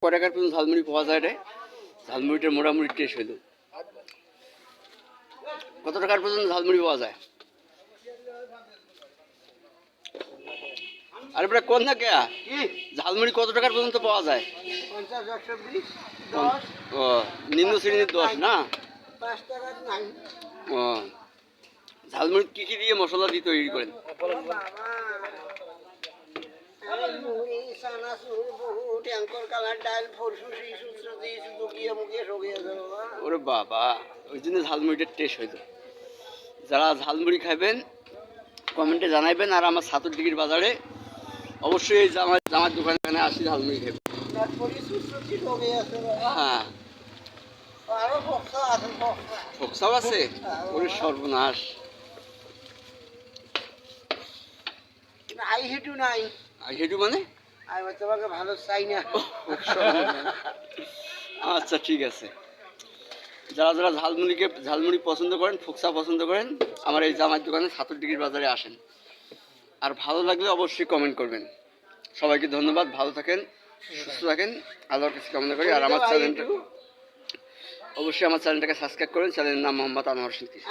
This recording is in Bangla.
কয় টাকার পর্যন্ত ঝালমুড়ি পাওয়া যায় রে? ঝালমুড়িটার মোটামুটি টেস্ট হইল। কত টাকার পর্যন্ত ঝালমুড়ি পাওয়া যায়? আরে বেটা কোন না কে ঝালমুড়ি কত টাকার পর্যন্ত পাওয়া যায়? 50, 120, 10, ও নিম্ন শ্রেণীর 10 না? 5 টাকা নাই। ও ঝালমুড়ি কি কি দিয়ে মশলা দিয়ে তৈরি করেন? বাবা মুড়ি চানাচুর বহুত ট্যাঙ্কর কালার ডাল ফরসুসি সুত্র দিয়েছি দুকিয়ে মুখিয়ে সগিয়ে দেবো। ওরে বাবা, ওই জন্য ঝালমুড়িটার টেস্ট হইতো। যারা ঝালমুড়ি খাবেন কমেন্টে জানাইবেন। আর আমার ছাতুরদিঘির বাজারে অবশ্যই এই জামার দোকানে আসি ঝালমুড়ি খাবেন। হ্যাঁ আরো বক্সা আছে, ফোকসাও আছে? ওরে সর্বনাশ। আই হেটু নাই। হেঁটু মানে? আমি তোমাকে ভালো চাই না। আচ্ছা ঠিক আছে। যারা যারা ঝালমুড়ি পছন্দ করেন, ফোকসা পছন্দ করেন, আমার এই জামার দোকানে ছাতুরদিঘির বাজারে আসেন। আর ভালো লাগলে অবশ্যই কমেন্ট করবেন। সবাইকে ধন্যবাদ। ভালো থাকেন, সুস্থ থাকেন, আল্লাহর কাছে কামনা করি। আর আমার চ্যানেলটা অবশ্যই আমার চ্যানেলটাকে সাবস্ক্রাইব করেন। চ্যানেলের নাম মোহাম্মদ আনোয়ার সিদ্দিকী।